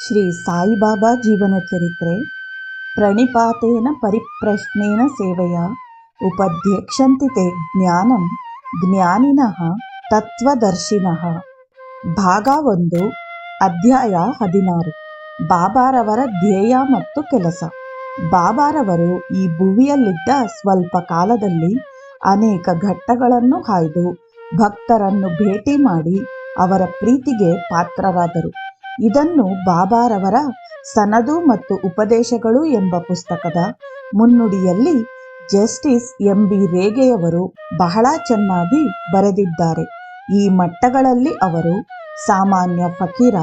ಶ್ರೀ ಸಾಯಿಬಾಬಾ ಜೀವನ ಚರಿತ್ರೆ. ಪ್ರಣಿಪಾತೇನ ಪರಿಪ್ರಶ್ನೇನ ಸೇವೆಯ ಉಪಧ್ಯಕ್ಷಂತಿ ತೇ ಜ್ಞಾನಂ ಜ್ಞಾನಿನಃ ತತ್ವದರ್ಶಿನಃ. ಭಾಗ 1, ಅಧ್ಯಾಯ 16. ಬಾಬಾರವರ ಧ್ಯೇಯ ಮತ್ತು ಕೆಲಸ. ಬಾಬಾರವರು ಈ ಭುವಿಯಲ್ಲಿದ್ದ ಸ್ವಲ್ಪ ಕಾಲದಲ್ಲಿ ಅನೇಕ ಘಟ್ಟಗಳನ್ನು ಹಾಯ್ದು ಭಕ್ತರನ್ನು ಭೇಟಿ ಮಾಡಿ ಅವರ ಪ್ರೀತಿಗೆ ಪಾತ್ರರಾದರು. ಇದನ್ನು ಬಾಬಾರವರ ಸನದು ಮತ್ತು ಉಪದೇಶಗಳು ಎಂಬ ಪುಸ್ತಕದ ಮುನ್ನುಡಿಯಲ್ಲಿ ಜಸ್ಟಿಸ್ ಎಂ.ಬಿ. ರೇಗೆಯವರು ಬಹಳ ಚೆನ್ನಾಗಿ ಬರೆದಿದ್ದಾರೆ. ಈ ಮಟ್ಟಗಳಲ್ಲಿ ಅವರು ಸಾಮಾನ್ಯ ಫಕೀರ,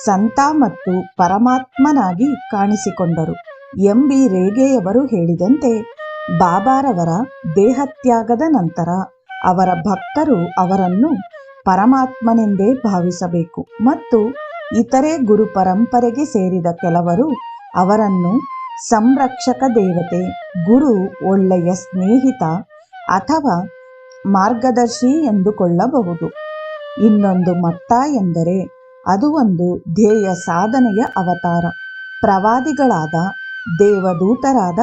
ಸಂತ ಮತ್ತು ಪರಮಾತ್ಮನಾಗಿ ಕಾಣಿಸಿಕೊಂಡರು. ಎಂ.ಬಿ. ರೇಗೆಯವರು ಹೇಳಿದಂತೆ, ಬಾಬಾರವರ ದೇಹತ್ಯಾಗದ ನಂತರ ಅವರ ಭಕ್ತರು ಅವರನ್ನು ಪರಮಾತ್ಮನೆಂದೇ ಭಾವಿಸಬೇಕು ಮತ್ತು ಇತರೆ ಗುರು ಪರಂಪರೆಗೆ ಸೇರಿದ ಕೆಲವರು ಅವರನ್ನು ಸಂರಕ್ಷಕ ದೇವತೆ, ಗುರು, ಒಳ್ಳೆಯ ಸ್ನೇಹಿತ ಅಥವಾ ಮಾರ್ಗದರ್ಶಿ ಎಂದುಕೊಳ್ಳಬಹುದು. ಇನ್ನೊಂದು ಮಟ್ಟ ಎಂದರೆ ಅದು ಒಂದು ಧ್ಯೇಯ ಸಾಧನೆಯ ಅವತಾರ. ಪ್ರವಾದಿಗಳಾದ, ದೇವದೂತರಾದ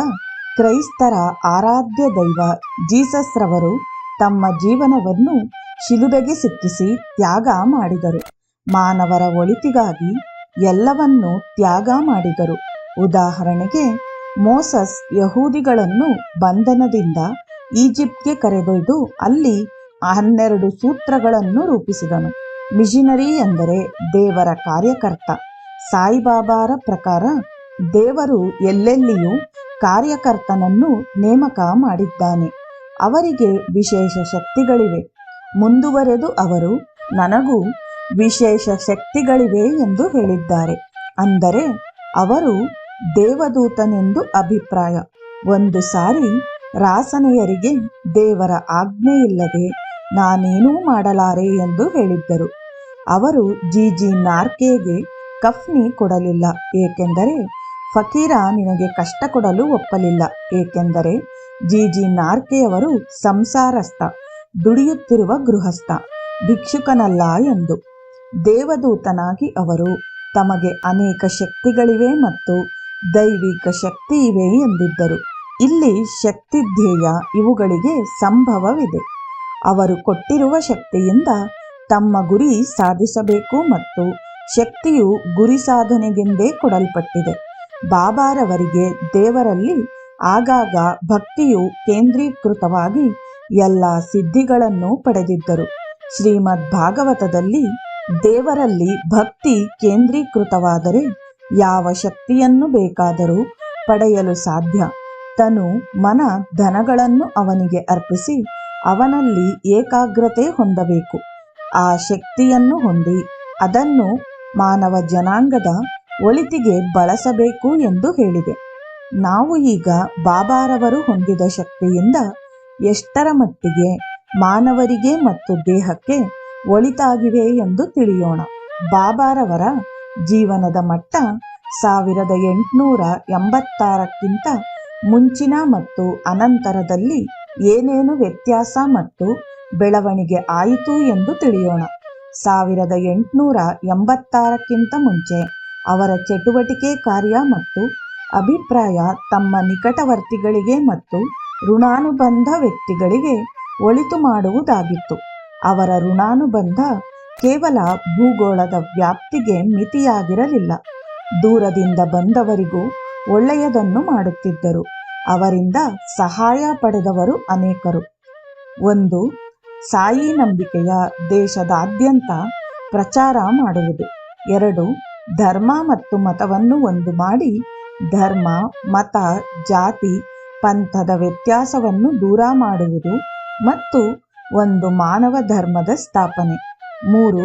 ಕ್ರೈಸ್ತರ ಆರಾಧ್ಯ ದೈವ ಜೀಸಸ್ ರವರು ತಮ್ಮ ಜೀವನವನ್ನು ಶಿಲುಬೆಗೆ ಸಿಕ್ಕಿಸಿ ತ್ಯಾಗ ಮಾಡಿದರು. ಮಾನವರ ಒಳಿತಿಗಾಗಿ ಎಲ್ಲವನ್ನೂ ತ್ಯಾಗ ಮಾಡಿದರು. ಉದಾಹರಣೆಗೆ, ಮೋಸಸ್ ಯಹೂದಿಗಳನ್ನು ಬಂಧನದಿಂದ ಈಜಿಪ್ಟ್ಗೆ ಕರೆದೊಯ್ದು ಅಲ್ಲಿ 12 ಸೂತ್ರಗಳನ್ನು ರೂಪಿಸಿದನು. ಮಿಷನರಿ ಎಂದರೆ ದೇವರ ಕಾರ್ಯಕರ್ತ. ಸಾಯಿಬಾಬಾರ ಪ್ರಕಾರ ದೇವರು ಎಲ್ಲೆಲ್ಲಿಯೂ ಕಾರ್ಯಕರ್ತನನ್ನು ನೇಮಕ ಮಾಡಿದ್ದಾನೆ. ಅವರಿಗೆ ವಿಶೇಷ ಶಕ್ತಿಗಳಿವೆ. ಮುಂದುವರೆದು ಅವರು, ನನಗೂ ವಿಶೇಷ ಶಕ್ತಿಗಳಿವೆ ಎಂದು ಹೇಳಿದ್ದಾರೆ. ಅಂದರೆ ಅವರು ದೇವದೂತನೆಂದು ಅಭಿಪ್ರಾಯ. ಒಂದು ಸಾರಿ ರಾಸನೆಯರಿಗೆ ದೇವರ ಆಜ್ಞೆಯಿಲ್ಲದೆ ನಾನೇನೂ ಮಾಡಲಾರೆ ಎಂದು ಹೇಳಿದ್ದರು. ಅವರು ಜಿ ನಾರ್ಕೆಗೆ ಕಫ್ನಿ ಕೊಡಲಿಲ್ಲ, ಏಕೆಂದರೆ ಫಕೀರ ನಿನಗೆ ಕಷ್ಟ ಕೊಡಲು ಒಪ್ಪಲಿಲ್ಲ, ಏಕೆಂದರೆ ಜಿ ನಾರ್ಕೆಯವರು ಸಂಸಾರಸ್ಥ, ದುಡಿಯುತ್ತಿರುವ ಗೃಹಸ್ಥ, ಭಿಕ್ಷುಕನಲ್ಲ ಎಂದು. ದೇವದೂತನಾಗಿ ಅವರು ತಮಗೆ ಅನೇಕ ಶಕ್ತಿಗಳಿವೆ ಮತ್ತು ದೈವಿಕ ಶಕ್ತಿ ಇವೆ ಎಂದಿದ್ದರು. ಇಲ್ಲಿ ಶಕ್ತಿ, ಧ್ಯೇಯ ಇವುಗಳಿಗೆ ಸಂಭವವಿದೆ. ಅವರು ಕೊಟ್ಟಿರುವ ಶಕ್ತಿಯಿಂದ ತಮ್ಮ ಗುರಿ ಸಾಧಿಸಬೇಕು ಮತ್ತು ಶಕ್ತಿಯು ಗುರಿ ಸಾಧನೆಗೆಂದೇ ಕೊಡಲ್ಪಟ್ಟಿದೆ. ಬಾಬಾರವರಿಗೆ ದೇವರಲ್ಲಿ ಆಗಾಗ ಭಕ್ತಿಯು ಕೇಂದ್ರೀಕೃತವಾಗಿ ಎಲ್ಲ ಸಿದ್ಧಿಗಳನ್ನು ಪಡೆದಿದ್ದರು. ಶ್ರೀಮದ್ ಭಾಗವತದಲ್ಲಿ ದೇವರಲ್ಲಿ ಭಕ್ತಿ ಕೇಂದ್ರೀಕೃತವಾದರೆ ಯಾವ ಶಕ್ತಿಯನ್ನು ಬೇಕಾದರೂ ಪಡೆಯಲು ಸಾಧ್ಯ. ತನು, ಮನ, ಧನಗಳನ್ನು ಅವನಿಗೆ ಅರ್ಪಿಸಿ ಅವನಲ್ಲಿ ಏಕಾಗ್ರತೆ ಹೊಂದಬೇಕು. ಆ ಶಕ್ತಿಯನ್ನು ಹೊಂದಿ ಅದನ್ನು ಮಾನವ ಜನಾಂಗದ ಒಳಿತಿಗೆ ಬಳಸಬೇಕು ಎಂದು ಹೇಳಿದೆ. ನಾವು ಈಗ ಬಾಬಾರವರು ಹೊಂದಿದ ಶಕ್ತಿಯಿಂದ ಎಷ್ಟರ ಮಟ್ಟಿಗೆ ಮಾನವರಿಗೆ ಮತ್ತು ದೇಹಕ್ಕೆ ಒಳಿತಾಗಿವೆ ಎಂದು ತಿಳಿಯೋಣ. ಬಾಬಾರವರ ಜೀವನದ ಮಟ್ಟ 1886ಕ್ಕಿಂತ ಮುಂಚಿನ ಮತ್ತು ಅನಂತರದಲ್ಲಿ ಏನೇನು ವ್ಯತ್ಯಾಸ ಮತ್ತು ಬೆಳವಣಿಗೆ ಆಯಿತು ಎಂದು ತಿಳಿಯೋಣ. 1886ಕ್ಕಿಂತ ಮುಂಚೆ ಅವರ ಚಟುವಟಿಕೆ, ಕಾರ್ಯ ಮತ್ತು ಅಭಿಪ್ರಾಯ ತಮ್ಮ ನಿಕಟವರ್ತಿಗಳಿಗೆ ಮತ್ತು ಋಣಾನುಬಂಧ ವ್ಯಕ್ತಿಗಳಿಗೆ ಒಳಿತು ಮಾಡುವುದಾಗಿತ್ತು. ಅವರ ಋಣಾನುಬಂಧ ಕೇವಲ ಭೂಗೋಳದ ವ್ಯಾಪ್ತಿಗೆ ಮಿತಿಯಾಗಿರಲಿಲ್ಲ. ದೂರದಿಂದ ಬಂದವರಿಗೂ ಒಳ್ಳೆಯದನ್ನು ಮಾಡುತ್ತಿದ್ದರು. ಅವರಿಂದ ಸಹಾಯ ಪಡೆದವರು ಅನೇಕರು. 1. ಸಾಯಿ ನಂಬಿಕೆಯ ದೇಶದಾದ್ಯಂತ ಪ್ರಚಾರ ಮಾಡುವುದು. 2. ಧರ್ಮ ಮತ್ತು ಮತವನ್ನು ಒಂದು ಮಾಡಿ ಧರ್ಮ, ಮತ, ಜಾತಿ, ಪಂಥದ ವ್ಯತ್ಯಾಸವನ್ನು ದೂರ ಮಾಡುವುದು ಮತ್ತು ಒಂದು ಮಾನವ ಧರ್ಮದ ಸ್ಥಾಪನೆ. 3.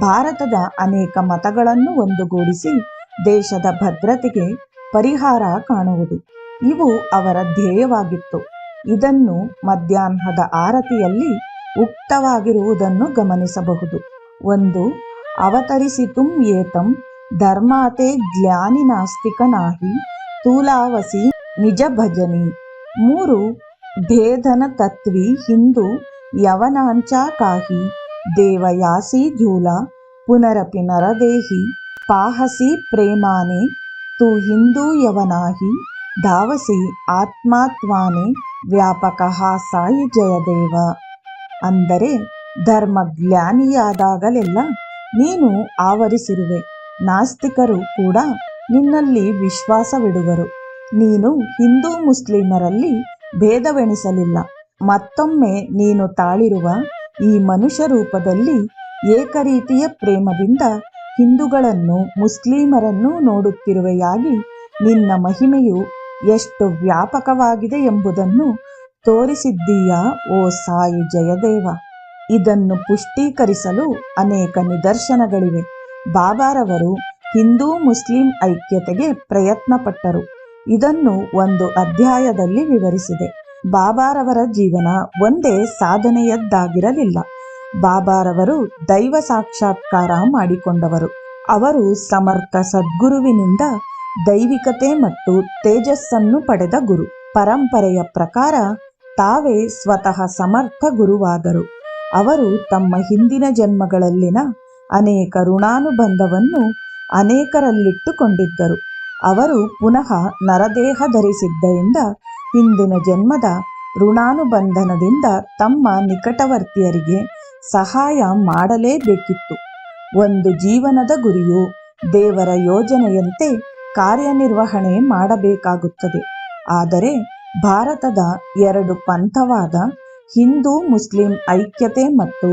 ಭಾರತದ ಅನೇಕ ಮತಗಳನ್ನು ಒಂದುಗೂಡಿಸಿ ದೇಶದ ಭದ್ರತೆಗೆ ಪರಿಹಾರ ಕಾಣುವುದು. ಇವು ಅವರ ಧ್ಯೇಯವಾಗಿತ್ತು. ಇದನ್ನು ಮಧ್ಯಾಹ್ನದ ಆರತಿಯಲ್ಲಿ ಉಕ್ತವಾಗಿರುವುದನ್ನು ಗಮನಿಸಬಹುದು. 1. ಅವತರಿಸಿತುಂ ಏತಂ ಧರ್ಮಾತೆ ಗ್ಲಾನಿ ನಾಸ್ತಿಕ ನಾಹಿ ತೂಲಾವಸಿ ನಿಜ ಭಜನಿ. 3. ಭೇದನ ತತ್ವಿ ಹಿಂದೂ ಯವನಾಂಚ ಕಾಹಿ ದೇವಯಾಸಿ ಝೂಲ ಪುನರಪಿ ನರದೇಹಿ ಪಾಹಸಿ ಪ್ರೇಮಾನೆ ತು ಹಿಂದೂ ಯವನಾಹಿ ಧಾವಸಿ ಆತ್ಮಾತ್ವಾನೆ ವ್ಯಾಪಕಃ ಸಾಯಿ ಜಯದೇವ. ಅಂದರೆ ಧರ್ಮಜ್ಞಾನಿಯಾದಾಗಲೆಲ್ಲ ನೀನು ಆವರಿಸಿರುವೆ, ನಾಸ್ತಿಕರು ಕೂಡ ನಿನ್ನಲ್ಲಿ ವಿಶ್ವಾಸವಿಡುವರು. ನೀನು ಹಿಂದೂ ಮುಸ್ಲಿಮರಲ್ಲಿ ಭೇದವೆಣಿಸಲಿಲ್ಲ. ಮತ್ತೊಮ್ಮೆ ನೀನು ತಾಳಿರುವ ಈ ಮನುಷ್ಯ ರೂಪದಲ್ಲಿ ಏಕರೀತಿಯ ಪ್ರೇಮದಿಂದ ಹಿಂದೂಗಳನ್ನು ಮುಸ್ಲಿಮರನ್ನು ನೋಡುತ್ತಿರುವೆಯಾಗಿ ನಿನ್ನ ಮಹಿಮೆಯು ಎಷ್ಟು ವ್ಯಾಪಕವಾಗಿದೆ ಎಂಬುದನ್ನು ತೋರಿಸಿದ್ದೀಯಾ ಓ ಸಾಯಿ ಜಯದೇವ. ಇದನ್ನು ಪುಷ್ಟೀಕರಿಸಲು ಅನೇಕ ನಿದರ್ಶನಗಳಿವೆ. ಬಾಬಾರವರು ಹಿಂದೂ ಮುಸ್ಲಿಂ ಐಕ್ಯತೆಗೆ ಪ್ರಯತ್ನಪಟ್ಟರು. ಇದನ್ನು ಒಂದು ಅಧ್ಯಾಯದಲ್ಲಿ ವಿವರಿಸಿದೆ. ಬಾಬಾರವರ ಜೀವನ ಒಂದೇ ಸಾಧನೆಯದ್ದಾಗಿರಲಿಲ್ಲ. ಬಾಬಾರವರು ದೈವ ಸಾಕ್ಷಾತ್ಕಾರ ಮಾಡಿಕೊಂಡವರು. ಅವರು ಸಮರ್ಥ ಸದ್ಗುರುವಿನಿಂದ ದೈವಿಕತೆ ಮತ್ತು ತೇಜಸ್ಸನ್ನು ಪಡೆದ ಗುರು. ಪರಂಪರೆಯ ಪ್ರಕಾರ ತಾವೇ ಸ್ವತಃ ಸಮರ್ಥ ಗುರುವಾದರು. ಅವರು ತಮ್ಮ ಹಿಂದಿನ ಜನ್ಮಗಳಲ್ಲಿನ ಅನೇಕ ಋಣಾನುಬಂಧವನ್ನು ಅನೇಕರಲ್ಲಿಟ್ಟುಕೊಂಡಿದ್ದರು. ಅವರು ಪುನಃ ನರದೇಹ ಧರಿಸಿದ್ದರಿಂದ ಹಿಂದಿನ ಜನ್ಮದ ಋಣಾನುಬಂಧನದಿಂದ ತಮ್ಮ ನಿಕಟವರ್ತಿಯರಿಗೆ ಸಹಾಯ ಮಾಡಲೇಬೇಕಿತ್ತು. ಒಂದು ಜೀವನದ ಗುರಿಯು ದೇವರ ಯೋಜನೆಯಂತೆ ಕಾರ್ಯನಿರ್ವಹಣೆ ಮಾಡಬೇಕಾಗುತ್ತದೆ. ಆದರೆ ಭಾರತದ ಎರಡು ಪಂಥವಾದ ಹಿಂದೂ ಮುಸ್ಲಿಂ ಐಕ್ಯತೆ ಮತ್ತು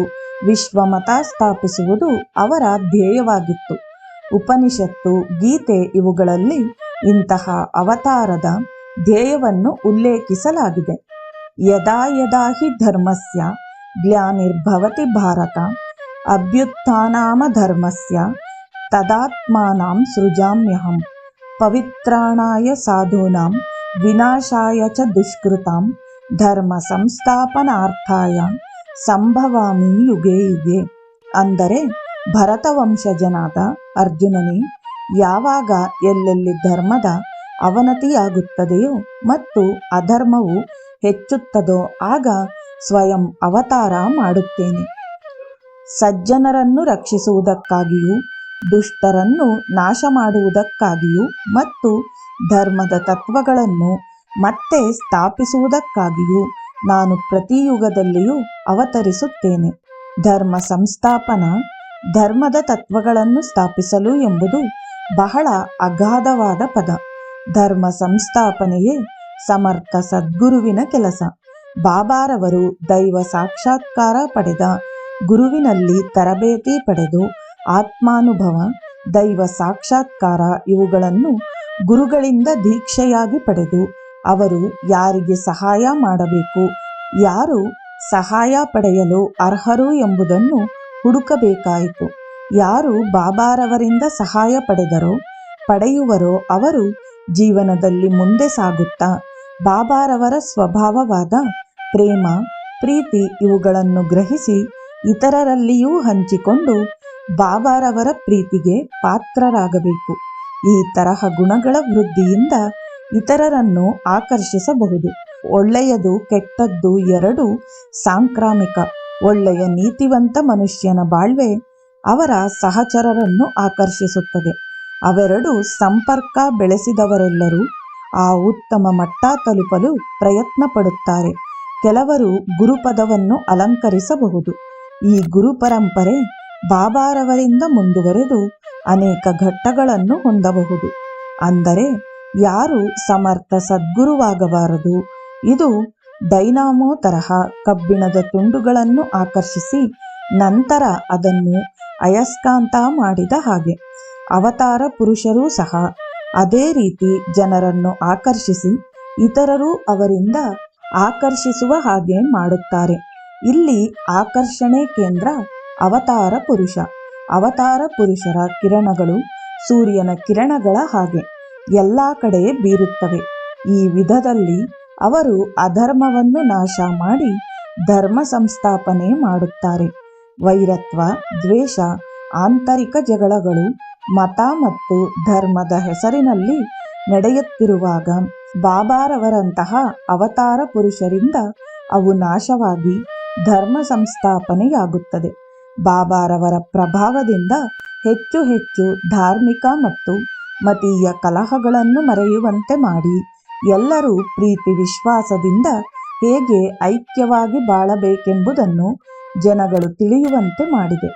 ವಿಶ್ವಮತ ಸ್ಥಾಪಿಸುವುದು ಅವರ ಧ್ಯೇಯವಾಗಿತ್ತು. ಉಪನಿಷತ್ತು, ಗೀತೆ ಇವುಗಳಲ್ಲಿ ಇಂತಹ ಅವತಾರದ ಧ್ಯೇಯವನ್ನು ಉಲ್ಲೇಖಿಸಲಾಗಿದೆ. ಯದಾ ಯದಾ ಹಿ ಧರ್ಮಸ್ಯ ಗ್ಲಾನಿರ್ಭವತಿ ಭಾರತ ಅಭ್ಯುತ್ಥಾನಾಮಧರ್ಮಸ್ಯ ತದಾತ್ಮಾನಾಂ ಸೃಜಾಮ್ಯಹಂ ಪವಿತ್ರಾಣಾಯ ಸಾಧೂನಾಂ ವಿನಾಶಾಯ ಚ ದುಷ್ಕೃತಾಂ ಧರ್ಮ ಸಂಸ್ಥಾಪನಾರ್ಥಾಯ ಸಂಭವಾಮಿ ಯುಗೆ ಯುಗೆ. ಅಂದರೆ ಭರತವಂಶಜನಾದ ಅರ್ಜುನನೇ, ಯಾವಾಗ ಎಲ್ಲೆಲ್ಲಿ ಧರ್ಮದ ಅವನತಿಯಾಗುತ್ತದೆಯೋ ಮತ್ತು ಅಧರ್ಮವು ಹೆಚ್ಚುತ್ತದೋ ಆಗ ಸ್ವಯಂ ಅವತಾರ ಮಾಡುತ್ತೇನೆ. ಸಜ್ಜನರನ್ನು ರಕ್ಷಿಸುವುದಕ್ಕಾಗಿಯೂ ದುಷ್ಟರನ್ನು ನಾಶ ಮಾಡುವುದಕ್ಕಾಗಿಯೂ ಮತ್ತು ಧರ್ಮದ ತತ್ವಗಳನ್ನು ಮತ್ತೆ ಸ್ಥಾಪಿಸುವುದಕ್ಕಾಗಿಯೂ ನಾನು ಪ್ರತಿ ಯುಗದಲ್ಲಿಯೂ ಅವತರಿಸುತ್ತೇನೆ. ಧರ್ಮ ಸಂಸ್ಥಾಪನಾ, ಧರ್ಮದ ತತ್ವಗಳನ್ನು ಸ್ಥಾಪಿಸಲು ಎಂಬುದು ಬಹಳ ಅಗಾಧವಾದ ಪದ. ಧರ್ಮ ಸಂಸ್ಥಾಪನೆಯೇ ಸಮರ್ಥ ಸದ್ಗುರುವಿನ ಕೆಲಸ. ಬಾಬಾರವರು ದೈವ ಸಾಕ್ಷಾತ್ಕಾರ ಪಡೆದ ಗುರುವಿನಲ್ಲಿ ತರಬೇತಿ ಪಡೆದು ಆತ್ಮಾನುಭವ, ದೈವ ಸಾಕ್ಷಾತ್ಕಾರ ಇವುಗಳನ್ನು ಗುರುಗಳಿಂದ ದೀಕ್ಷೆಯಾಗಿ ಪಡೆದು ಅವರು ಯಾರಿಗೆ ಸಹಾಯ ಮಾಡಬೇಕು, ಯಾರು ಸಹಾಯ ಪಡೆಯಲು ಅರ್ಹರು ಎಂಬುದನ್ನು ಹುಡುಕಬೇಕಾಯಿತು. ಯಾರು ಬಾಬಾರವರಿಂದ ಸಹಾಯ ಪಡೆಯುವರೋ ಅವರು ಜೀವನದಲ್ಲಿ ಮುಂದೆ ಸಾಗುತ್ತಾ ಬಾಬಾರವರ ಸ್ವಭಾವವಾದ ಪ್ರೇಮ, ಪ್ರೀತಿ ಇವುಗಳನ್ನು ಗ್ರಹಿಸಿ ಇತರರಲ್ಲಿಯೂ ಹಂಚಿಕೊಂಡು ಬಾಬಾರವರ ಪ್ರೀತಿಗೆ ಪಾತ್ರರಾಗಬೇಕು. ಈ ತರಹ ಗುಣಗಳ ವೃದ್ಧಿಯಿಂದ ಇತರರನ್ನು ಆಕರ್ಷಿಸಬಹುದು. ಒಳ್ಳೆಯದು ಕೆಟ್ಟದ್ದು ಎರಡೂ ಸಾಂಕ್ರಾಮಿಕ. ಒಳ್ಳೆಯ ನೀತಿವಂತ ಮನುಷ್ಯನ ಬಾಳ್ವೆ ಅವರ ಸಹಚರರನ್ನು ಆಕರ್ಷಿಸುತ್ತದೆ. ಅವೆರಡು ಸಂಪರ್ಕ ಬೆಳೆಸಿದವರೆಲ್ಲರೂ ಆ ಉತ್ತಮ ಮಟ್ಟ ತಲುಪಲು ಪ್ರಯತ್ನ ಪಡುತ್ತಾರೆ. ಕೆಲವರು ಗುರುಪದವನ್ನು ಅಲಂಕರಿಸಬಹುದು. ಈ ಗುರುಪರಂಪರೆ ಬಾಬಾರವರಿಂದ ಮುಂದುವರೆದು ಅನೇಕ ಘಟ್ಟಗಳನ್ನು ಹೊಂದಬಹುದು. ಅಂದರೆ ಯಾರು ಸಮರ್ಥ ಸದ್ಗುರುವಾಗಬಾರದು. ಇದು ಡೈನಾಮೋ ತರಹ ಕಬ್ಬಿಣದ ತುಂಡುಗಳನ್ನು ಆಕರ್ಷಿಸಿ ನಂತರ ಅದನ್ನು ಅಯಸ್ಕಾಂತ ಮಾಡಿದ ಹಾಗೆ. ಅವತಾರ ಪುರುಷರೂ ಸಹ ಅದೇ ರೀತಿ ಜನರನ್ನು ಆಕರ್ಷಿಸಿ ಇತರರು ಅವರಿಂದ ಆಕರ್ಷಿಸುವ ಹಾಗೆ ಮಾಡುತ್ತಾರೆ. ಇಲ್ಲಿ ಆಕರ್ಷಣೆ ಕೇಂದ್ರ ಅವತಾರ ಪುರುಷ. ಅವತಾರ ಪುರುಷರ ಕಿರಣಗಳು ಸೂರ್ಯನ ಕಿರಣಗಳ ಹಾಗೆ ಎಲ್ಲ ಕಡೆ ಬೀರುತ್ತವೆ. ಈ ವಿಧದಲ್ಲಿ ಅವರು ಅಧರ್ಮವನ್ನು ನಾಶ ಮಾಡಿ ಧರ್ಮ ಸಂಸ್ಥಾಪನೆ ಮಾಡುತ್ತಾರೆ. ವೈರತ್ವ, ದ್ವೇಷ, ಆಂತರಿಕ ಜಗಳಗಳು ಮತ ಮತ್ತು ಧರ್ಮದ ಹೆಸರಿನಲ್ಲಿ ನಡೆಯುತ್ತಿರುವಾಗ ಬಾಬಾರವರಂತಹ ಅವತಾರ ಪುರುಷರಿಂದ ಅವು ನಾಶವಾಗಿ ಧರ್ಮ ಸಂಸ್ಥಾಪನೆಯಾಗುತ್ತದೆ. ಬಾಬಾರವರ ಪ್ರಭಾವದಿಂದ ಹೆಚ್ಚು ಹೆಚ್ಚು ಧಾರ್ಮಿಕ ಮತ್ತು ಮತೀಯ ಕಲಹಗಳನ್ನು ಮರೆಯುವಂತೆ ಮಾಡಿ ಎಲ್ಲರೂ ಪ್ರೀತಿ ವಿಶ್ವಾಸದಿಂದ ಹೇಗೆ ಐಕ್ಯವಾಗಿ ಬಾಳಬೇಕೆಂಬುದನ್ನು ಜನಗಳು ತಿಳಿಯುವಂತೆ ಮಾಡಿದೆ.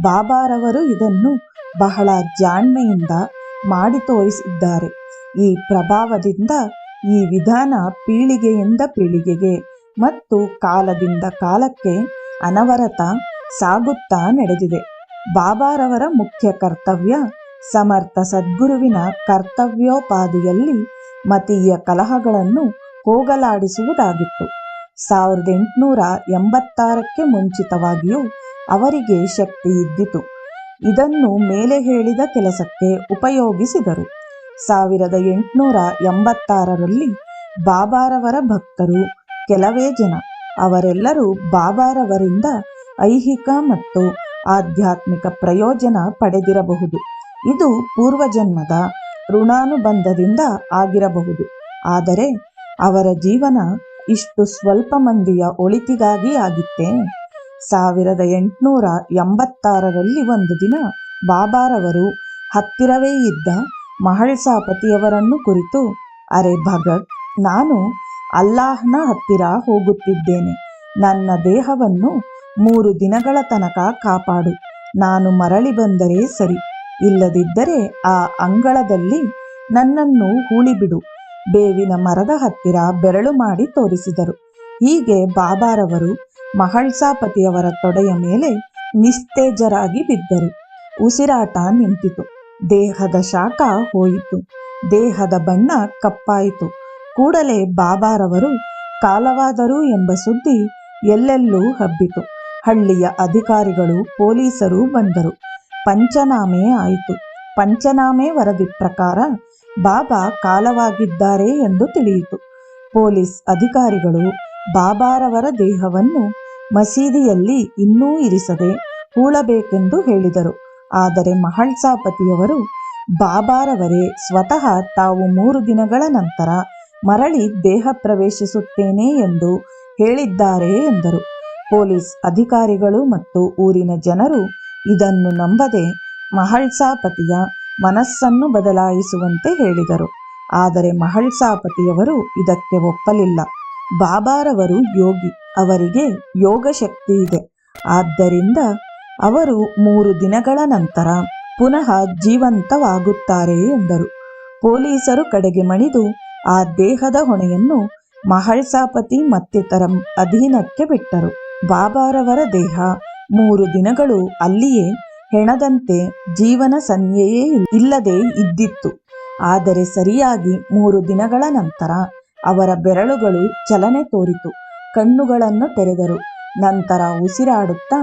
ಬಾಬಾರವರು ಇದನ್ನು ಬಹಳ ಜಾಣ್ಮೆಯಿಂದ ಮಾಡಿ ತೋರಿಸಿದ್ದಾರೆ. ಈ ಪ್ರಭಾವದಿಂದ ಈ ವಿಧಾನ ಪೀಳಿಗೆಯಿಂದ ಪೀಳಿಗೆಗೆ ಮತ್ತು ಕಾಲದಿಂದ ಕಾಲಕ್ಕೆ ಅನವರತ ಸಾಗುತ್ತಾ ನಡೆದಿದೆ. ಬಾಬಾರವರ ಮುಖ್ಯ ಕರ್ತವ್ಯ ಸಮರ್ಥ ಸದ್ಗುರುವಿನ ಕರ್ತವ್ಯೋಪಾದಿಯಲ್ಲಿ ಮತೀಯ ಕಲಹಗಳನ್ನು ಹೋಗಲಾಡಿಸುವುದಾಗಿತ್ತು. 1886ಕ್ಕೆ ಮುಂಚಿತವಾಗಿಯೂ ಅವರಿಗೆ ಶಕ್ತಿ ಇದ್ದಿತು. ಇದನ್ನು ಮೇಲೆ ಹೇಳಿದ ಕೆಲಸಕ್ಕೆ ಉಪಯೋಗಿಸಿದರು. 1886ರಲ್ಲಿ ಬಾಬಾರವರ ಭಕ್ತರು ಕೆಲವೇ ಜನ. ಅವರೆಲ್ಲರೂ ಬಾಬಾರವರಿಂದ ಐಹಿಕ ಮತ್ತು ಆಧ್ಯಾತ್ಮಿಕ ಪ್ರಯೋಜನ ಪಡೆದಿರಬಹುದು. ಇದು ಪೂರ್ವಜನ್ಮದ ಋಣಾನುಬಂಧದಿಂದ ಆಗಿರಬಹುದು. ಆದರೆ ಅವರ ಜೀವನ ಇಷ್ಟು ಸ್ವಲ್ಪ ಮಂದಿಯ ಒಳಿತಿಗಾಗಿ ಆಗಿತ್ತೇ? 1886ರಲ್ಲಿ ಒಂದು ದಿನ ಬಾಬಾರವರು ಹತ್ತಿರವೇ ಇದ್ದ ಮಹಳ್ಸಾಪತಿಯವರನ್ನು ಕುರಿತು, ಅರೆ ಭಗತ್, ನಾನು ಅಲ್ಲಾಹ್ನ ಹತ್ತಿರ ಹೋಗುತ್ತಿದ್ದೇನೆ. ನನ್ನ ದೇಹವನ್ನು 3 ದಿನಗಳ ತನಕ ಕಾಪಾಡು. ನಾನು ಮರಳಿ ಬಂದರೆ ಸರಿ, ಇಲ್ಲದಿದ್ದರೆ ಆ ಅಂಗಳದಲ್ಲಿ ನನ್ನನ್ನು ಹೂಳಿಬಿಡು. ಬೇವಿನ ಮರದ ಹತ್ತಿರ ಬೆರಳು ಮಾಡಿ ತೋರಿಸಿದರು. ಹೀಗೆ ಬಾಬಾರವರು ಮಹಳ್ಸಾಪತಿಯವರ ತೊಡೆಯ ಮೇಲೆ ನಿಸ್ತೇಜರಾಗಿ ಬಿದ್ದರು. ಉಸಿರಾಟ ನಿಂತಿತು. ದೇಹದ ಶಾಖ ಹೋಯಿತು. ದೇಹದ ಬಣ್ಣ ಕಪ್ಪಾಯಿತು. ಕೂಡಲೇ ಬಾಬಾರವರು ಕಾಲವಾದರು ಎಂಬ ಸುದ್ದಿ ಎಲ್ಲೆಲ್ಲೂ ಹಬ್ಬಿತು. ಹಳ್ಳಿಯ ಅಧಿಕಾರಿಗಳು, ಪೊಲೀಸರು ಬಂದರು. ಪಂಚನಾಮೆ ಆಯಿತು. ಪಂಚನಾಮೆ ವರದಿ ಪ್ರಕಾರ ಬಾಬಾ ಕಾಲವಾಗಿದ್ದಾರೆ ಎಂದು ತಿಳಿಯಿತು. ಪೊಲೀಸ್ ಅಧಿಕಾರಿಗಳು ಬಾಬಾರವರ ದೇಹವನ್ನು ಮಸೀದಿಯಲ್ಲಿ ಇನ್ನೂ ಇರಿಸದೆ ಹೂಳಬೇಕೆಂದು ಹೇಳಿದರು. ಆದರೆ ಮಹಳ್ಸಾಪತಿಯವರು, ಬಾಬಾರವರೇ ಸ್ವತಃ ತಾವು 3 ದಿನಗಳ ನಂತರ ಮರಳಿ ದೇಹ ಪ್ರವೇಶಿಸುತ್ತೇನೆ ಎಂದು ಹೇಳಿದ್ದಾರೆ ಎಂದರು. ಪೊಲೀಸ್ ಅಧಿಕಾರಿಗಳು ಮತ್ತು ಊರಿನ ಜನರು ಇದನ್ನು ನಂಬದೆ ಮಹಳ್ಸಾಪತಿಯ ಮನಸ್ಸನ್ನು ಬದಲಾಯಿಸುವಂತೆ ಹೇಳಿದರು. ಆದರೆ ಮಹಳ್ಸಾಪತಿಯವರು ಇದಕ್ಕೆ ಒಪ್ಪಲಿಲ್ಲ. ಬಾಬಾರವರು ಯೋಗಿ, ಅವರಿಗೆ ಯೋಗ ಶಕ್ತಿ ಇದೆ. ಆದ್ದರಿಂದ ಅವರು 3 ದಿನಗಳ ನಂತರ ಪುನಃ ಜೀವಂತವಾಗುತ್ತಾರೆ ಎಂದರು. ಪೊಲೀಸರು ಕಡೆಗೆ ಮಣಿದು ಆ ದೇಹದ ಹೊಣೆಯನ್ನು ಮಹಳ್ಸಾಪತಿ ಮತ್ತಿತರ ಅಧೀನಕ್ಕೆ ಬಿಟ್ಟರು. ಬಾಬಾರವರ ದೇಹ 3 ದಿನಗಳು ಅಲ್ಲಿಯೇ ಹೆಣದಂತೆ ಜೀವನ ಸನ್ಯೆಯೇ ಇಲ್ಲದೆ ಇದ್ದಿತ್ತು. ಆದರೆ ಸರಿಯಾಗಿ 3 ದಿನಗಳ ನಂತರ ಅವರ ಬೆರಳುಗಳು ಚಲನೆ ತೋರಿತು. ಕಣ್ಣುಗಳನ್ನು ತೆರೆದರು. ನಂತರ ಉಸಿರಾಡುತ್ತಾ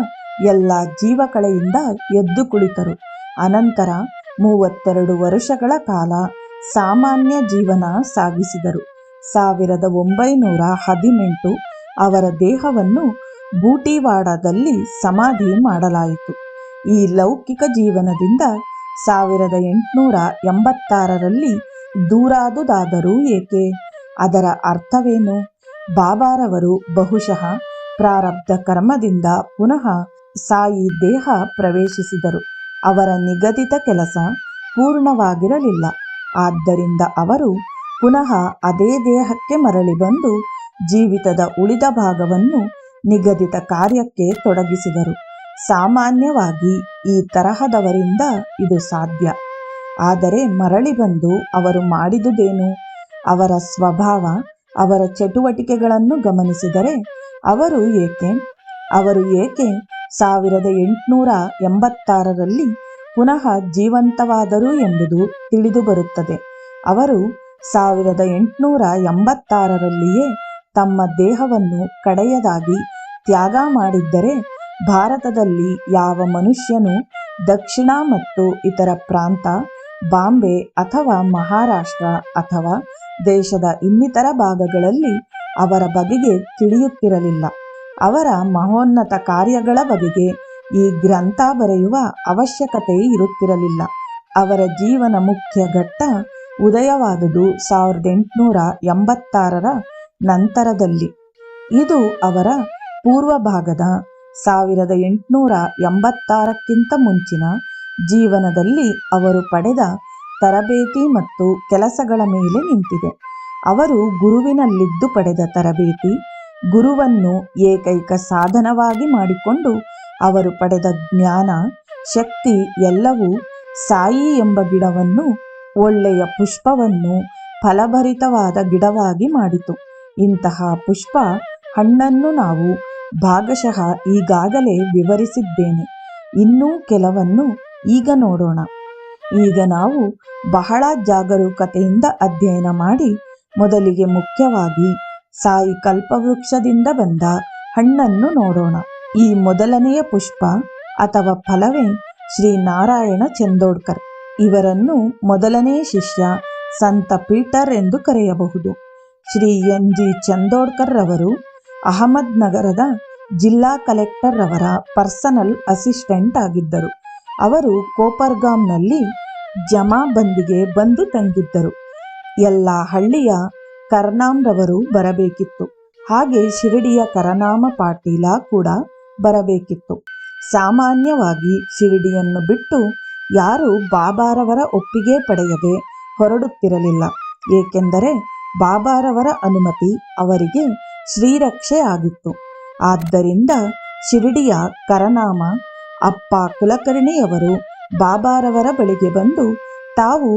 ಎಲ್ಲ ಜೀವಕಳೆಯಿಂದ ಎದ್ದು ಕುಳಿತರು. ಅನಂತರ 32 ವರುಷಗಳ ಕಾಲ ಸಾಮಾನ್ಯ ಜೀವನ ಸಾಗಿಸಿದರು. 1918 ಅವರ ದೇಹವನ್ನು ಬೂಟಿವಾಡದಲ್ಲಿ ಸಮಾಧಿ ಮಾಡಲಾಯಿತು. ಈ ಲೌಕಿಕ ಜೀವನದಿಂದ 1886ರಲ್ಲಿ ದೂರಾದುದಾದರೂ ಏಕೆ? ಅದರ ಅರ್ಥವೇನು? ಬಾಬಾರವರು ಬಹುಶಃ ಪ್ರಾರಬ್ಧ ಕರ್ಮದಿಂದ ಪುನಃ ಸಾಯಿ ದೇಹ ಪ್ರವೇಶಿಸಿದರು. ಅವರ ನಿಗದಿತ ಕೆಲಸ ಪೂರ್ಣವಾಗಿರಲಿಲ್ಲ. ಆದ್ದರಿಂದ ಅವರು ಪುನಃ ಅದೇ ದೇಹಕ್ಕೆ ಮರಳಿ ಬಂದು ಜೀವಿತದ ಉಳಿದ ಭಾಗವನ್ನು ನಿಗದಿತ ಕಾರ್ಯಕ್ಕೆ ತೊಡಗಿಸಿದರು. ಸಾಮಾನ್ಯವಾಗಿ ಈ ತರಹದವರಿಂದ ಇದು ಸಾಧ್ಯ. ಆದರೆ ಮರಳಿ ಬಂದು ಅವರು ಮಾಡಿದುದೇನು? ಅವರ ಸ್ವಭಾವ, ಅವರ ಚಟುವಟಿಕೆಗಳನ್ನು ಗಮನಿಸಿದರೆ ಅವರು ಏಕೆ 1886ರಲ್ಲಿ ಪುನಃ ಜೀವಂತವಾದರು ಎಂಬುದು ತಿಳಿದು ಬರುತ್ತದೆ. ಅವರು 1886ರಲ್ಲಿಯೇ ತಮ್ಮ ದೇಹವನ್ನು ಕಡೆಯದಾಗಿ ತ್ಯಾಗ ಮಾಡಿದ್ದರೆ ಭಾರತದಲ್ಲಿ ಯಾವ ಮನುಷ್ಯನೂ ದಕ್ಷಿಣ ಮತ್ತು ಇತರ ಪ್ರಾಂತ, ಬಾಂಬೆ ಅಥವಾ ಮಹಾರಾಷ್ಟ್ರ ಅಥವಾ ದೇಶದ ಇನ್ನಿತರ ಭಾಗಗಳಲ್ಲಿ ಅವರ ಬಗೆಗೆ ತಿಳಿಯುತ್ತಿರಲಿಲ್ಲ. ಅವರ ಮಹೋನ್ನತ ಕಾರ್ಯಗಳ ಬಗೆಗೆ ಈ ಗ್ರಂಥ ಬರೆಯುವ ಅವಶ್ಯಕತೆ ಇರುತ್ತಿರಲಿಲ್ಲ. ಅವರ ಜೀವನ ಮುಖ್ಯ ಘಟ್ಟ ಉದಯವಾದುದು 1886ರ ನಂತರದಲ್ಲಿ. ಇದು ಅವರ ಪೂರ್ವ ಭಾಗದ 1886ಕ್ಕಿಂತ ಮುಂಚಿನ ಜೀವನದಲ್ಲಿ ಅವರು ಪಡೆದ ತರಬೇತಿ ಮತ್ತು ಕೆಲಸಗಳ ಮೇಲೆ ನಿಂತಿದೆ. ಅವರು ಗುರುವಿನಲ್ಲಿದ್ದು ಪಡೆದ ತರಬೇತಿ, ಗುರುವನ್ನು ಏಕೈಕ ಸಾಧನವಾಗಿ ಮಾಡಿಕೊಂಡು ಅವರು ಪಡೆದ ಜ್ಞಾನ, ಶಕ್ತಿ ಎಲ್ಲವೂ ಸಾಯಿ ಎಂಬ ಗಿಡವನ್ನು ಒಳ್ಳೆಯ ಪುಷ್ಪವನ್ನು ಫಲಭರಿತವಾದ ಗಿಡವಾಗಿ ಮಾಡಿತು. ಇಂತಹ ಪುಷ್ಪ ಹಣ್ಣನ್ನು ನಾವು ಭಾಗಶಃ ಈಗಾಗಲೇ ವಿವರಿಸಿದ್ದೇನೆ. ಇನ್ನೂ ಕೆಲವನ್ನು ಈಗ ನೋಡೋಣ. ಈಗ ನಾವು ಬಹಳ ಜಾಗರೂಕತೆಯಿಂದ ಅಧ್ಯಯನ ಮಾಡಿ ಮೊದಲಿಗೆ ಮುಖ್ಯವಾಗಿ ಸಾಯಿ ಕಲ್ಪವೃಕ್ಷದಿಂದ ಬಂದ ಹಣ್ಣನ್ನು ನೋಡೋಣ. ಈ ಮೊದಲನೆಯ ಪುಷ್ಪ ಅಥವಾ ಫಲವೇ ಶ್ರೀ ನಾರಾಯಣ ಚಂದೋಡ್ಕರ್. ಇವರನ್ನು ಮೊದಲನೇ ಶಿಷ್ಯ ಸಂತ ಪೀಟರ್ ಎಂದು ಕರೆಯಬಹುದು. ಶ್ರೀ ಎನ್ ಜಿ ಚಂದೋಡ್ಕರ್ ರವರು ಅಹಮದ್ ನಗರದ ಜಿಲ್ಲಾ ಕಲೆಕ್ಟರ್ ರವರ ಪರ್ಸನಲ್ ಅಸಿಸ್ಟೆಂಟ್ ಆಗಿದ್ದರು. ಅವರು ಕೋಪರ್ಗಾಂನಲ್ಲಿ ಜಮಾಬಂದಿಗೆ ಬಂದು ತಂಗಿದ್ದರು. ಎಲ್ಲ ಹಳ್ಳಿಯ ಕರ್ನಾಮ್ ರವರು ಬರಬೇಕಿತ್ತು. ಹಾಗೆ ಶಿರಡಿಯ ಕರನಾಮ ಪಾಟೀಲ ಕೂಡ ಬರಬೇಕಿತ್ತು. ಸಾಮಾನ್ಯವಾಗಿ ಶಿರಡಿಯನ್ನು ಬಿಟ್ಟು ಯಾರೂ ಬಾಬಾರವರ ಒಪ್ಪಿಗೆ ಪಡೆಯದೆ ಹೊರಡುತ್ತಿರಲಿಲ್ಲ. ಏಕೆಂದರೆ ಬಾಬಾರವರ ಅನುಮತಿ ಅವರಿಗೆ ಶ್ರೀರಕ್ಷೆ ಆಗಿತ್ತು. ಆದ್ದರಿಂದ ಶಿರಡಿಯ ಕರನಾಮ ಅಪ್ಪ ಕುಲಕರ್ಣಿಯವರು ಬಾಬಾರವರ ಬಳಿಗೆ ಬಂದು ತಾವು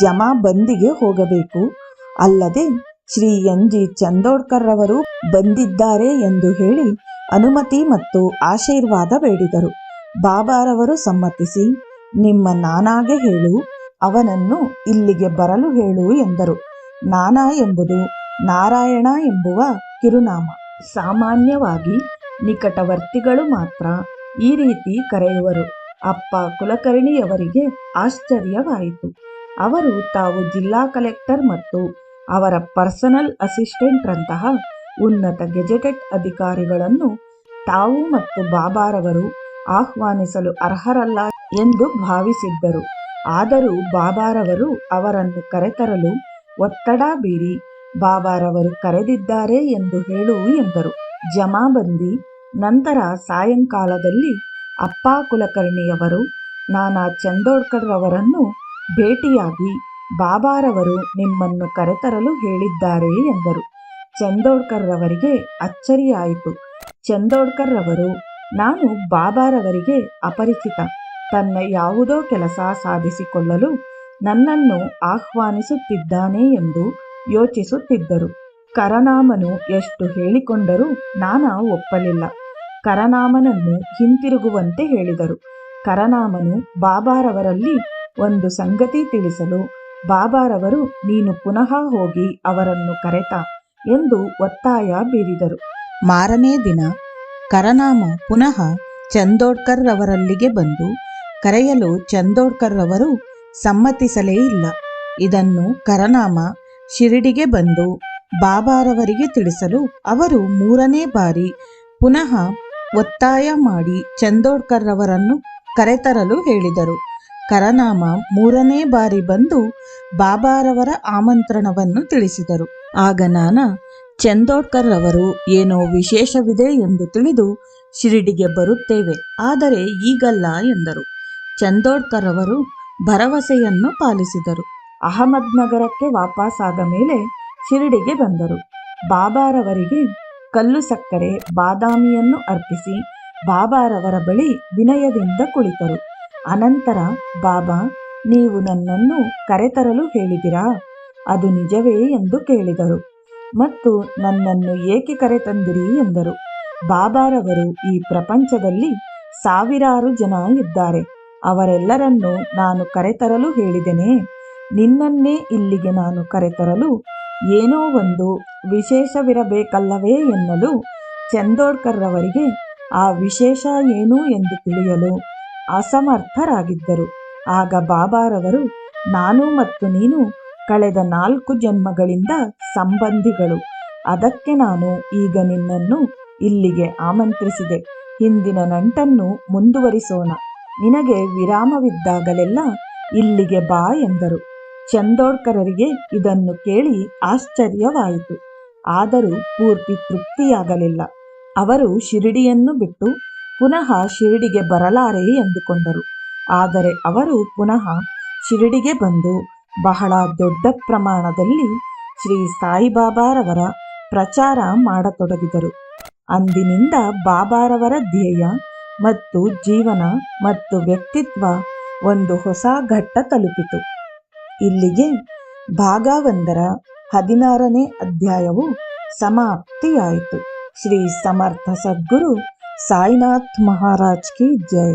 ಜಮಾಬಂದಿಗೆ ಹೋಗಬೇಕು, ಅಲ್ಲದೆ ಶ್ರೀ ಎನ್ ಜಿ ಚಂದೋಡ್ಕರ್ ರವರು ಬಂದಿದ್ದಾರೆ ಎಂದು ಹೇಳಿ ಅನುಮತಿ ಮತ್ತು ಆಶೀರ್ವಾದ ಬೇಡಿದರು. ಬಾಬಾರವರು ಸಮ್ಮತಿಸಿ, ನಿಮ್ಮ ನಾನಾಗೆ ಹೇಳು, ಅವನನ್ನು ಇಲ್ಲಿಗೆ ಬರಲು ಹೇಳು ಎಂದರು. ನಾನಾ ಎಂಬುದು ನಾರಾಯಣ ಎಂಬುವ ಕಿರುನಾಮ. ಸಾಮಾನ್ಯವಾಗಿ ನಿಕಟವರ್ತಿಗಳು ಮಾತ್ರ ಈ ರೀತಿ ಕರೆಯುವರು. ಅಪ್ಪ ಕುಲಕರ್ಣಿಯವರಿಗೆ ಆಶ್ಚರ್ಯವಾಯಿತು. ಅವರು ತಾವು ಜಿಲ್ಲಾ ಕಲೆಕ್ಟರ್ ಮತ್ತು ಅವರ ಪರ್ಸನಲ್ ಅಸಿಸ್ಟೆಂಟ್ ರಂತಹ ಉನ್ನತ ಗೆಜೆಟೆಡ್ ಅಧಿಕಾರಿಗಳನ್ನು ತಾವು ಮತ್ತು ಬಾಬಾರವರು ಆಹ್ವಾನಿಸಲು ಅರ್ಹರಲ್ಲ ಎಂದು ಭಾವಿಸಿದ್ದರು. ಆದರೂ ಬಾಬಾರವರು ಅವರನ್ನು ಕರೆತರಲು ಒತ್ತಡ ಬೀರಿ ಬಾಬಾರವರು ಕರೆದಿದ್ದಾರೆ ಎಂದು ಹೇಳು ಎಂದರು. ಜಮಾಬಂದಿ ನಂತರ ಸಾಯಂಕಾಲದಲ್ಲಿ ಅಪ್ಪ ಕುಲಕರ್ಣಿಯವರು ನಾನಾ ಚಂದೋಡ್ಕರ್ ರವರನ್ನು ಭೇಟಿಯಾಗಿ ಬಾಬಾರವರು ನಿಮ್ಮನ್ನು ಕರೆತರಲು ಹೇಳಿದ್ದಾರೆ ಎಂದರು. ಚಂದೋಡ್ಕರ್ ರವರಿಗೆ ಅಚ್ಚರಿಯಾಯಿತು. ಚಂದೋಡ್ಕರ್ ರವರು, ನಾನು ಬಾಬಾರವರಿಗೆ ಅಪರಿಚಿತ, ತನ್ನ ಯಾವುದೋ ಕೆಲಸ ಸಾಧಿಸಿಕೊಳ್ಳಲು ನನ್ನನ್ನು ಆಹ್ವಾನಿಸುತ್ತಿದ್ದಾನೆ ಎಂದು ಯೋಚಿಸುತ್ತಿದ್ದರು. ಕರನಾಮನು ಎಷ್ಟು ಹೇಳಿಕೊಂಡರೂ ನಾನಾ ಒಪ್ಪಲಿಲ್ಲ. ಕರನಾಮನನ್ನು ಹಿಂತಿರುಗುವಂತೆ ಹೇಳಿದರು. ಕರನಾಮನು ಬಾಬಾರವರಲ್ಲಿ ಒಂದು ಸಂಗತಿ ತಿಳಿಸಲು ಬಾಬಾರವರು ನೀನು ಪುನಃ ಹೋಗಿ ಅವರನ್ನು ಕರೆತ ಎಂದು ಒತ್ತಾಯ ಬೀರಿದರು. ಮಾರನೇ ದಿನ ಕರನಾಮ ಪುನಃ ಚಂದೋಡ್ಕರ್ ರವರಲ್ಲಿಗೆ ಬಂದು ಕರೆಯಲು ಚಂದೋಡ್ಕರ್ ರವರು ಸಮ್ಮತಿಸಲೇ ಇಲ್ಲ. ಇದನ್ನು ಕರನಾಮ ಶಿರಡಿಗೆ ಬಂದು ಬಾಬಾರವರಿಗೆ ತಿಳಿಸಲು ಅವರು ಮೂರನೇ ಬಾರಿ ಪುನಃ ಒತ್ತಾಯ ಮಾಡಿ ಚಂದೋಡ್ಕರ್ ರವರನ್ನು ಕರೆತರಲು ಹೇಳಿದರು. ಕರನಾಮ ಮೂರನೇ ಬಾರಿ ಬಂದು ಬಾಬಾರವರ ಆಮಂತ್ರಣವನ್ನು ತಿಳಿಸಿದರು. ಆಗ ನಾನಾ ಚಂದೋಡ್ಕರ್ ರವರು ಏನೋ ವಿಶೇಷವಿದೆ ಎಂದು ತಿಳಿದು ಶಿರಡಿಗೆ ಬರುತ್ತೇವೆ, ಆದರೆ ಈಗಲ್ಲ ಎಂದರು. ಚಂದೋಡ್ಕರ್ ರವರು ಭರವಸೆಯನ್ನು ಪಾಲಿಸಿದರು. ಅಹಮದ್ ನಗರಕ್ಕೆ ವಾಪಸ್ಸಾದ ಮೇಲೆ ಶಿರಡಿಗೆ ಬಂದರು. ಬಾಬಾರವರಿಗೆ ಕಲ್ಲು ಸಕ್ಕರೆ ಬಾದಾಮಿಯನ್ನು ಅರ್ಪಿಸಿ ಬಾಬಾರವರ ಬಳಿ ವಿನಯದಿಂದ ಕುಳಿತರು. ಅನಂತರ ಬಾಬಾ, ನೀವು ನನ್ನನ್ನು ಕರೆತರಲು ಹೇಳಿದಿರಾ, ಅದು ನಿಜವೇ ಎಂದು ಕೇಳಿದರು. ಮತ್ತು ನನ್ನನ್ನು ಏಕೆ ಕರೆತಂದಿರಿ ಎಂದರು. ಬಾಬಾರವರು, ಈ ಪ್ರಪಂಚದಲ್ಲಿ ಸಾವಿರಾರು ಜನ ಇದ್ದಾರೆ, ಅವರೆಲ್ಲರನ್ನೂ ನಾನು ಕರೆತರಲು ಹೇಳಿದೆನೆ. ನಿನ್ನನ್ನೇ ಇಲ್ಲಿಗೆ ನಾನು ಕರೆತರಲು ಏನೋ ಒಂದು ವಿಶೇಷವಿರಬೇಕಲ್ಲವೇ ಎನ್ನಲು ಚಂದೋಡ್ಕರ್ ರವರಿಗೆ ಆ ವಿಶೇಷ ಏನು ಎಂದು ತಿಳಿಯಲು ಅಸಮರ್ಥರಾಗಿದ್ದರು. ಆಗ ಬಾಬಾರವರು, ನಾನು ಮತ್ತು ನೀನು ಕಳೆದ 4 ಜನ್ಮಗಳಿಂದ ಸಂಬಂಧಿಗಳು, ಅದಕ್ಕೆ ನಾನು ಈಗ ನಿನ್ನನ್ನು ಇಲ್ಲಿಗೆ ಆಮಂತ್ರಿಸಿದೆ. ಹಿಂದಿನ ನಂಟನ್ನು ಮುಂದುವರಿಸೋಣ, ನಿನಗೆ ವಿರಾಮವಿದ್ದಾಗಲೆಲ್ಲ ಇಲ್ಲಿಗೆ ಬಾ ಎಂದರು. ಚಂದೋಡ್ಕರರಿಗೆ ಇದನ್ನು ಕೇಳಿ ಆಶ್ಚರ್ಯವಾಯಿತು. ಆದರೂ ಪೂರ್ತಿ ತೃಪ್ತಿಯಾಗಲಿಲ್ಲ. ಅವರು ಶಿರಡಿಯನ್ನು ಬಿಟ್ಟು ಪುನಃ ಶಿರಡಿಗೆ ಬರಲಾರೆ ಎಂದುಕೊಂಡರು. ಆದರೆ ಅವರು ಪುನಃ ಶಿರಡಿಗೆ ಬಂದು ಬಹಳ ದೊಡ್ಡ ಪ್ರಮಾಣದಲ್ಲಿ ಶ್ರೀ ಸಾಯಿಬಾಬಾರವರ ಪ್ರಚಾರ ಮಾಡತೊಡಗಿದರು. ಅಂದಿನಿಂದ ಬಾಬಾರವರ ಧ್ಯೇಯ ಮತ್ತು ಜೀವನ ಮತ್ತು ವ್ಯಕ್ತಿತ್ವ ಒಂದು ಹೊಸ ಘಟ್ಟ ತಲುಪಿತು. ಇಲ್ಲಿಗೆ ಭಾಗ 1ರ 16ನೇ ಅಧ್ಯಾಯವು ಸಮಾಪ್ತಿಯಾಯಿತು. ಶ್ರೀ ಸಮರ್ಥ ಸದ್ಗುರು ಸಾಯಿನಾಥ್ ಮಹಾರಾಜ್ ಕಿ ಜೈ.